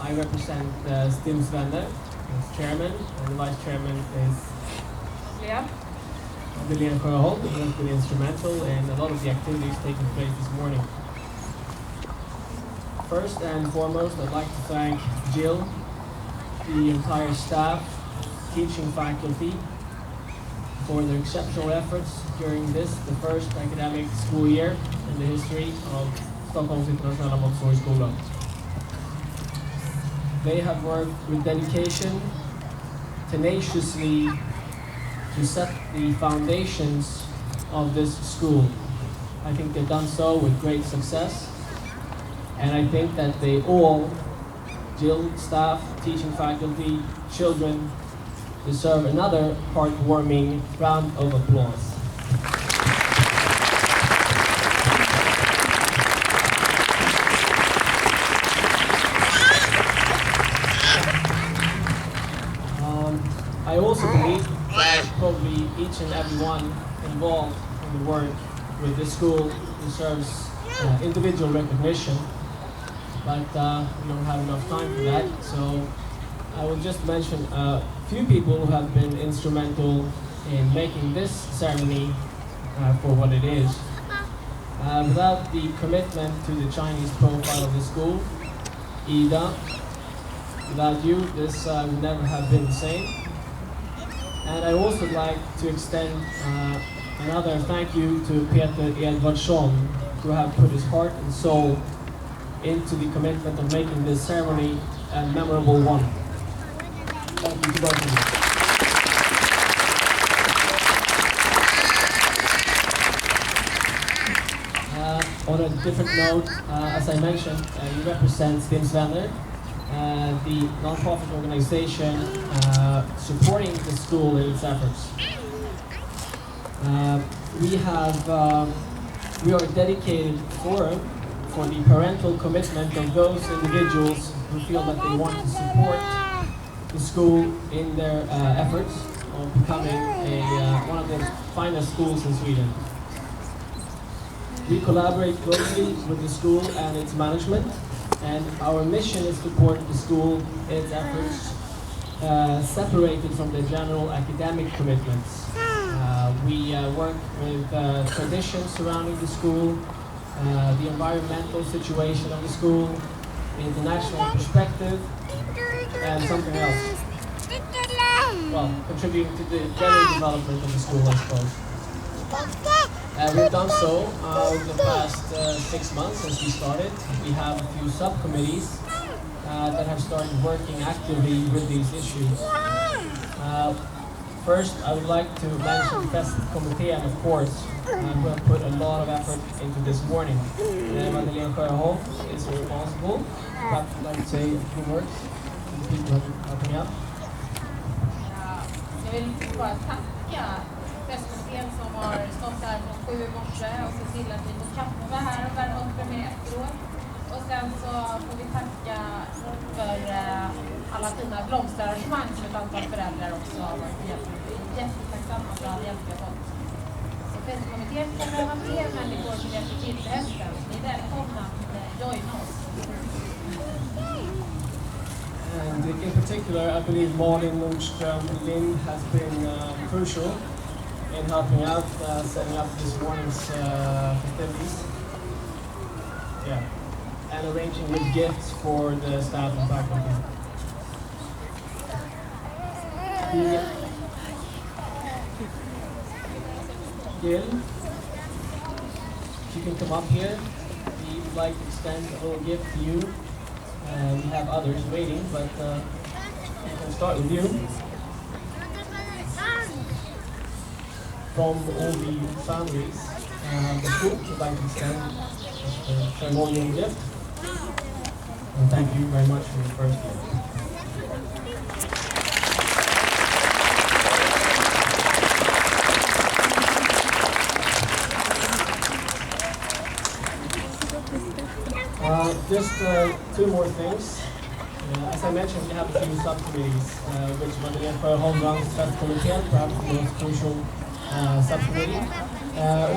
I represent STIMS Vänner as chairman, and the vice chairman is Lena Sjöholm, who has been instrumental in a lot of the activities taking place this morning. First and foremost, I'd like to thank Jill, the entire staff, teaching faculty, for their exceptional efforts during this, the first academic school year in the history of Stockholm's Internationella Montessori-skola. They have worked with dedication, tenaciously, to set the foundations of this school. I think they've done so with great success, and I think that they all, Jill, staff, teaching faculty, children, deserve another heartwarming round of applause. I also believe that probably each and every one involved in the work with this school deserves individual recognition, but we don't have enough time for that, so I will just mention a few people who have been instrumental in making this ceremony for what it is. Without the commitment to the Chinese profile of the school, Ida, without you, this would never have been the same. And I also like to extend another thank you to Peter Edvardsson, who have put his heart and soul into the commitment of making this ceremony a memorable one. Thank you to both of you. On a different note, as I mentioned, you represent STIMS Vänner, the non-profit organization supporting the school in its efforts. We are a dedicated forum for the parental commitment of those individuals who feel that they want to support the school in their efforts of becoming one of the finest schools in Sweden. We collaborate closely with the school and its management, and our mission is to support the school in its efforts separated from the general academic commitments. We work with traditions surrounding the school, the environmental situation of the school, the international perspective, and something else. Well, contributing to the general development of the school, I suppose. We've done so over the past 6 months since we started. We have a few subcommittees that have started working actively with these issues. First, I would like to mention Festkommittén, of course, who have put a lot of effort into this morning. Lena Sjöholm is responsible. Perhaps I'd like to say a few words to the people who are helping out. Jag vill bara tacka Festkommittén som har stått där från 7 i morse och sett till att vi får kaffe här och värma upp med efteråt. Och sen så får vi tacka för alla fina blomsterarrangemang som ett antal föräldrar också har varit jättetacksamma för all hjälp vi har fått. Så Festkommittén kommer att ha fler människor som hjälper till till hösten. Ni är välkomna att joina oss. And in particular, I believe Malin Nordström Lind has been crucial in helping out, setting up this morning's festivities. Yeah, and arranging with gifts for the staff and faculty. Gil, you can come up here. We would like to extend a little gift to you. We have others waiting, but we can start with you. From all the families, the school would like to extend a ceremonial gift. And thank you very much for your first gift. Just two more things. As I mentioned, we have a few subcommittees, which Lena Sjöholm runs Festkommittén, perhaps the most crucial subcommittee.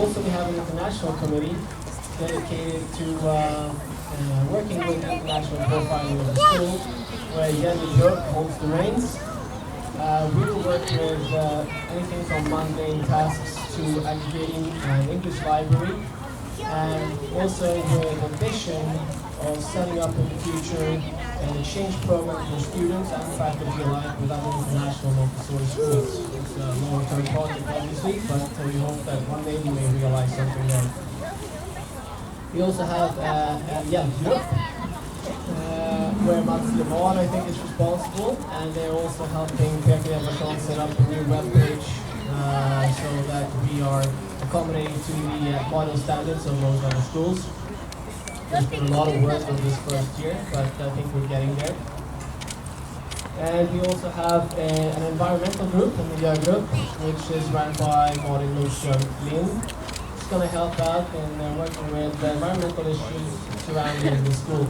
Also, we have an international committee dedicated to working with international profiling of the school, where Jenny Björk holds the reins. We will work with anything from mundane tasks to aggregating an English library, and also with a vision of setting up in the future an exchange program for students and faculty alike with other international Montessori schools. It's a long-term project, obviously, but we hope that one day we may realize something there. We also have a hjälpgrupp, where Mats Levan, I think, is responsible, and they're also helping Peter Everson set up a new webpage so that we are accommodating to the model standards of most other schools. There's been a lot of work on this first year, but I think we're getting there. And we also have an environmental group, a media group, which is run by Malin Nordström Lind. It's going to help out in working with the environmental issues surrounding the school.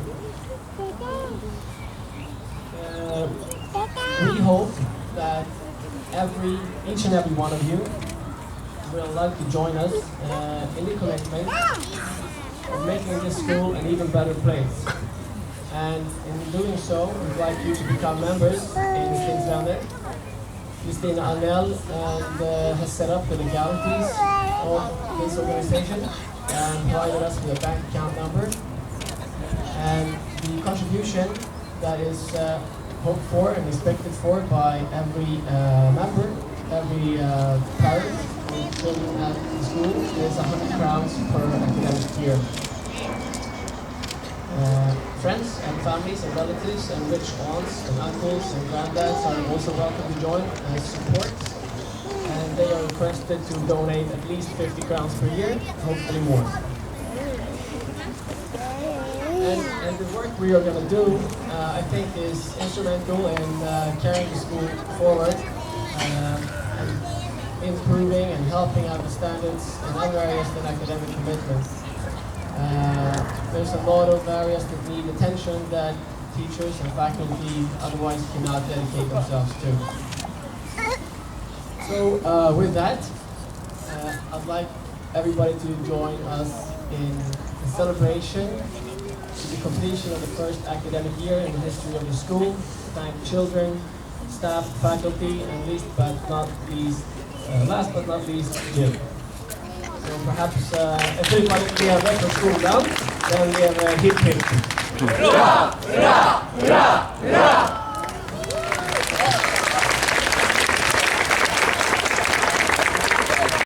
We hope that each and every one of you will like to join us in the commitment of making this school an even better place. And in doing so, we'd like you to become members in STIMS Vänner. Christina Arnell has set up the legalities of this organization and provided us with a bank account number. And the contribution that is hoped for and expected for by every member, every parent with children at the school is 100 crowns per academic year. Friends and families and relatives and rich aunts and uncles and granddads are also welcome to join as support. And they are requested to donate at least 50 crowns per year, hopefully more. And the work we are going to do, I think, is instrumental in carrying the school forward and improving and helping out the standards in other areas than academic commitment. There's a lot of areas that need attention that teachers and faculty otherwise cannot dedicate themselves to. So with that, I'd like everybody to join us in the celebration of the completion of the first academic year in the history of the school. Thank children, staff, faculty, and last but not least, Jim. So perhaps everybody we have record school down, then we have a hip hip. Hurra! Hurra! Hurra! Hurra!